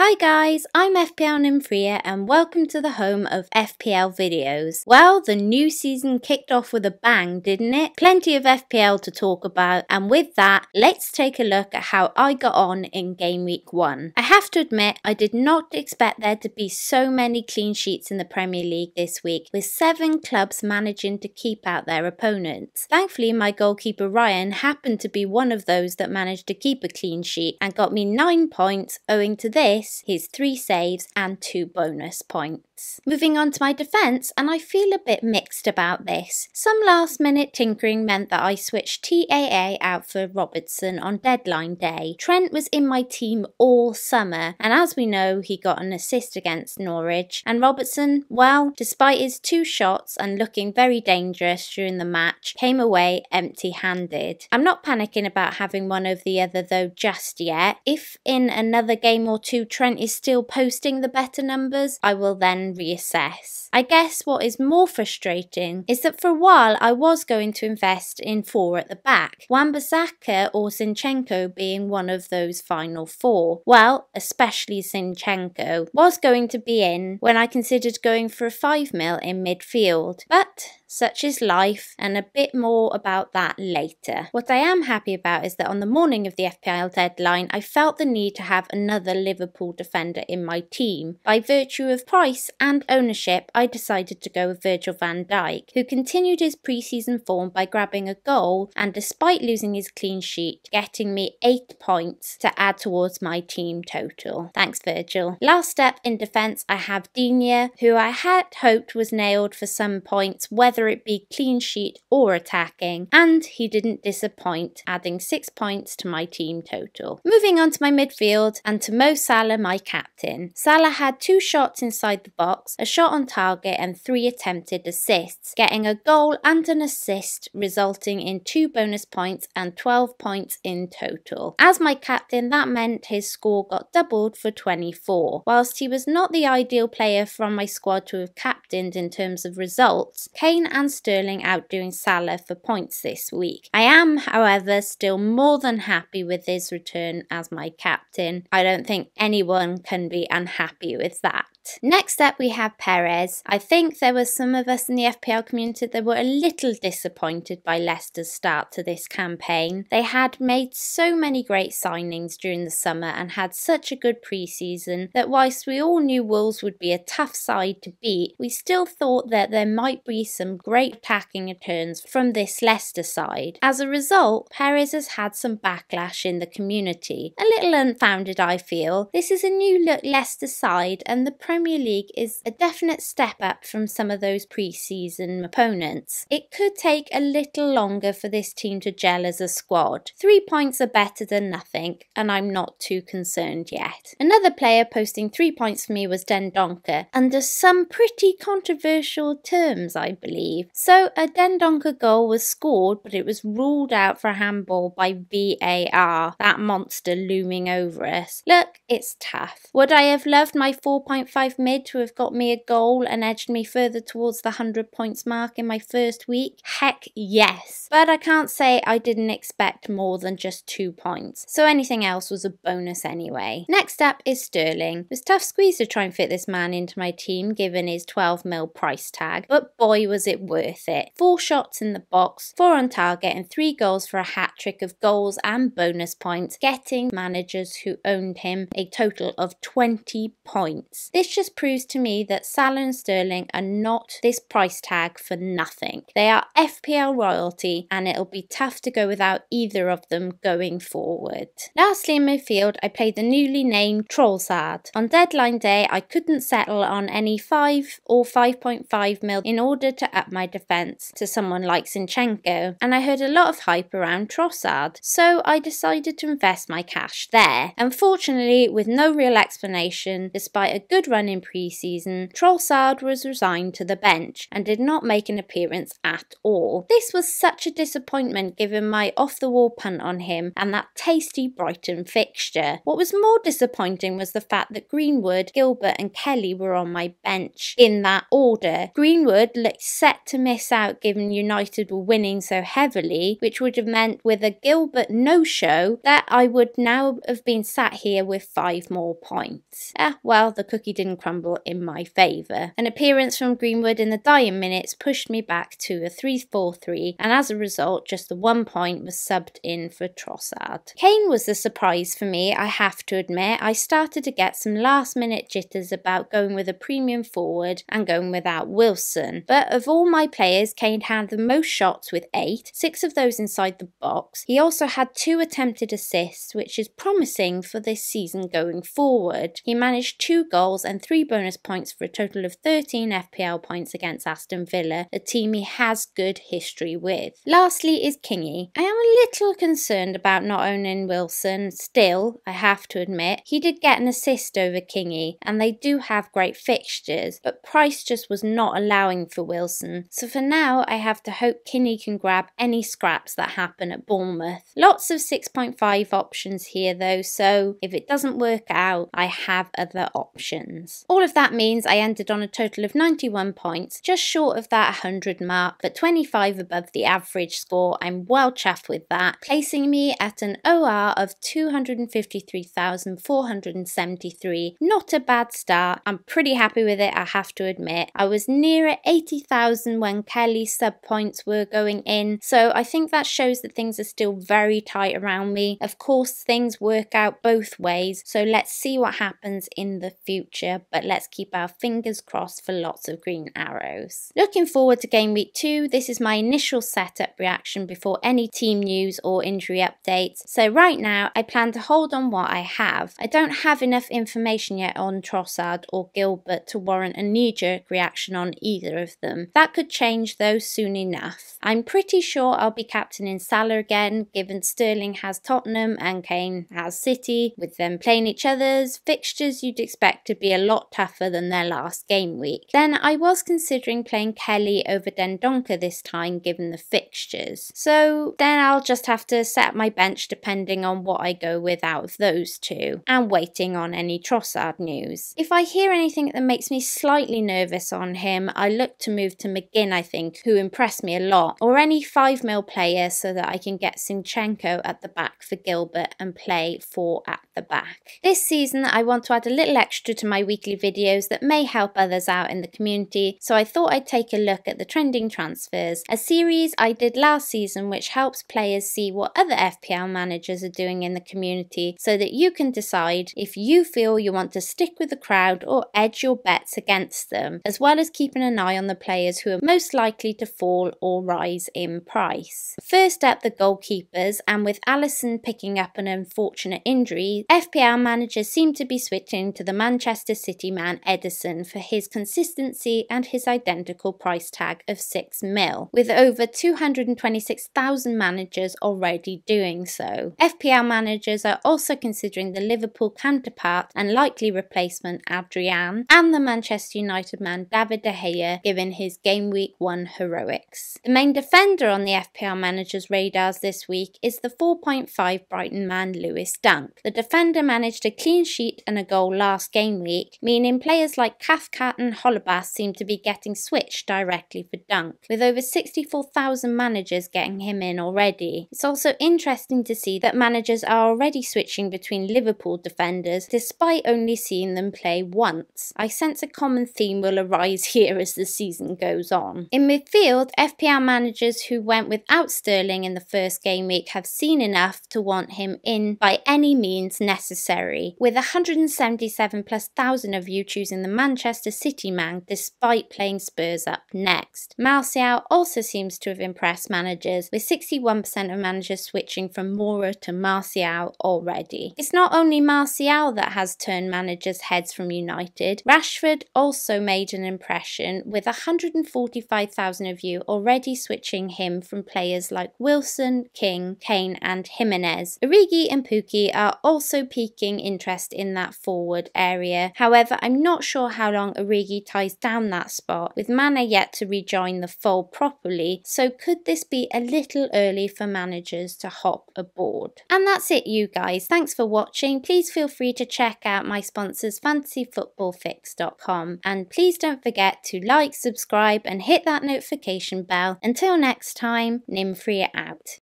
Hi guys, I'm FPL Nymfria and welcome to the home of FPL videos. Well, the new season kicked off with a bang, didn't it? Plenty of FPL to talk about, and with that, let's take a look at how I got on in Game Week 1. I have to admit, I did not expect there to be so many clean sheets in the Premier League this week, with 7 clubs managing to keep out their opponents. Thankfully, my goalkeeper Ryan happened to be one of those that managed to keep a clean sheet and got me 9 points owing to this, his 3 saves and 2 bonus points. Moving on to my defence, and I feel a bit mixed about this. Some last minute tinkering meant that I switched TAA out for Robertson on deadline day. Trent was in my team all summer, and as we know, he got an assist against Norwich, and Robertson, well, despite his 2 shots and looking very dangerous during the match, came away empty-handed. I'm not panicking about having one over the other though just yet. If in another game or two Trent is still posting the better numbers, I will then reassess. I guess what is more frustrating is that for a while I was going to invest in 4 at the back, Wan-Bissaka or Zinchenko being one of those final 4. Well, especially Zinchenko was going to be in when I considered going for a 5 mil in midfield, but such is life, and a bit more about that later. What I am happy about is that on the morning of the FPL deadline, I felt the need to have another Liverpool defender in my team. By virtue of price and ownership, I decided to go with Virgil van Dijk, who continued his pre-season form by grabbing a goal and, despite losing his clean sheet, getting me 8 points to add towards my team total. Thanks, Virgil. Last step in defence, I have Digne, who I had hoped was nailed for some points, whether it be clean sheet or attacking, and he didn't disappoint, adding 6 points to my team total. Moving on to my midfield, and to Mo Salah, my captain. Salah had 2 shots inside the box, a shot on target and 3 attempted assists, getting a goal and an assist, resulting in 2 bonus points and 12 points in total. As my captain, that meant his score got doubled for 24. Whilst he was not the ideal player from my squad to have captained in terms of results, Kane and Sterling outdoing Salah for points this week. I am, however, still more than happy with his return as my captain. I don't think anyone can be unhappy with that. Next up we have Perez. I think there were some of us in the FPL community that were a little disappointed by Leicester's start to this campaign. They had made so many great signings during the summer and had such a good pre-season that whilst we all knew Wolves would be a tough side to beat, we still thought that there might be some great attacking returns from this Leicester side. As a result, Perez has had some backlash in the community. A little unfounded, I feel. This is a new look Leicester side, and the Premier League is a definite step up from some of those pre-season opponents. It could take a little longer for this team to gel as a squad. 3 points are better than nothing, and I'm not too concerned yet. Another player posting 3 points for me was Dendoncker, under some pretty controversial terms, I believe. So a Dendoncker goal was scored, but it was ruled out for a handball by VAR, that monster looming over us. Look, it's tough. Would I have loved my 4.5 mid to have got me a goal and edged me further towards the 100 points mark in my first week? Heck yes. But I can't say I didn't expect more than just 2 points, so anything else was a bonus anyway. Next up is Sterling. It was a tough squeeze to try and fit this man into my team given his 12 mil price tag, but boy was it worth it. 4 shots in the box, 4 on target and 3 goals for a hat-trick of goals and bonus points, getting managers who owned him a total of 20 points. This just proves to me that Salah and Sterling are not this price tag for nothing. They are FPL royalty, and it'll be tough to go without either of them going forward. Lastly in midfield, I played the newly named Trossard. On deadline day, I couldn't settle on any 5 or 5.5 mil in order to up my defence to someone like Zinchenko, and I heard a lot of hype around Trossard, so I decided to invest my cash there. Unfortunately, with no real explanation, despite a good run run in pre-season, Trossard was resigned to the bench and did not make an appearance at all. This was such a disappointment given my off-the-wall punt on him and that tasty Brighton fixture. What was more disappointing was the fact that Greenwood, Gilbert and Kelly were on my bench in that order. Greenwood looked set to miss out given United were winning so heavily, which would have meant with a Gilbert no-show that I would now have been sat here with 5 more points. Well, the cookie didn't crumble in my favour. An appearance from Greenwood in the dying minutes pushed me back to a 3-4-3, and as a result just the 1 point was subbed in for Trossard. Kane was the surprise for me, I have to admit. I started to get some last minute jitters about going with a premium forward and going without Wilson, but of all my players, Kane had the most shots with 8, 6 of those inside the box. He also had 2 attempted assists, which is promising for this season going forward. He managed 2 goals and 3 bonus points for a total of 13 FPL points against Aston Villa, a team he has good history with. Lastly is Kingy. I am a little concerned about not owning Wilson. Still, I have to admit, he did get an assist over Kingy, and they do have great fixtures, but price just was not allowing for Wilson. So for now, I have to hope Kingy can grab any scraps that happen at Bournemouth. Lots of 6.5 options here though, so if it doesn't work out, I have other options. All of that means I ended on a total of 91 points, just short of that 100 mark, but 25 above the average score. I'm well chuffed with that, placing me at an OR of 253,473. Not a bad start. I'm pretty happy with it, I have to admit. I was nearer 80,000 when Kelly's sub points were going in, so I think that shows that things are still very tight around me. Of course, things work out both ways, so let's see what happens in the future, but let's keep our fingers crossed for lots of green arrows. Looking forward to game week 2, this is my initial setup reaction before any team news or injury updates. So right now, I plan to hold on what I have. I don't have enough information yet on Trossard or Gilbert to warrant a knee-jerk reaction on either of them. That could change though soon enough. I'm pretty sure I'll be captaining Salah again, given Sterling has Tottenham and Kane has City. With them playing each other's fixtures, you'd expect to be a lot tougher than their last game week. Then I was considering playing Kelly over Dendoncker this time given the fixtures. So then I'll just have to set my bench depending on what I go with out of those two, and waiting on any Trossard news. If I hear anything that makes me slightly nervous on him, I look to move to McGinn, I think, who impressed me a lot, or any 5mm player so that I can get Zinchenko at the back for Gilbert and play 4 at the back. This season I want to add a little extra to my weekly videos that may help others out in the community, so I thought I'd take a look at the trending transfers, a series I did last season which helps players see what other FPL managers are doing in the community so that you can decide if you feel you want to stick with the crowd or edge your bets against them, as well as keeping an eye on the players who are most likely to fall or rise in price. First up, the goalkeepers, and with Alisson picking up an unfortunate injury, FPL managers seem to be switching to the Manchester City man Ederson for his consistency and his identical price tag of 6mm, with over 226,000 managers already doing so. FPL managers are also considering the Liverpool counterpart and likely replacement Adrian, and the Manchester United man David De Gea, given his game week 1 heroics. The main defender on the FPL managers' radars this week is the 4.5 Brighton man Lewis Dunk. The defender managed a clean sheet and a goal last game week, meaning players like Cathcart and Holebas seem to be getting switched directly for Dunk, with over 64,000 managers getting him in already. It's also interesting to see that managers are already switching between Liverpool defenders despite only seeing them play once. I sense a common theme will arise here as the season goes on. In midfield, FPL managers who went without Sterling in the first game week have seen enough to want him in by any means necessary, with 177,000+ of you choosing the Manchester City man despite playing Spurs up next. Martial also seems to have impressed managers, with 61% of managers switching from Moura to Martial already. It's not only Martial that has turned managers' heads from United. Rashford also made an impression, with 145,000 of you already switching him from players like Wilson, King, Kane and Jimenez. Origi and Pukki are also piquing interest in that forward area. However, However, I'm not sure how long Origi ties down that spot, with Mana yet to rejoin the fold properly, so could this be a little early for managers to hop aboard? And that's it, you guys. Thanks for watching. Please feel free to check out my sponsors fantasyfootballfix.com, and please don't forget to like, subscribe and hit that notification bell. Until next time, Nymfria out.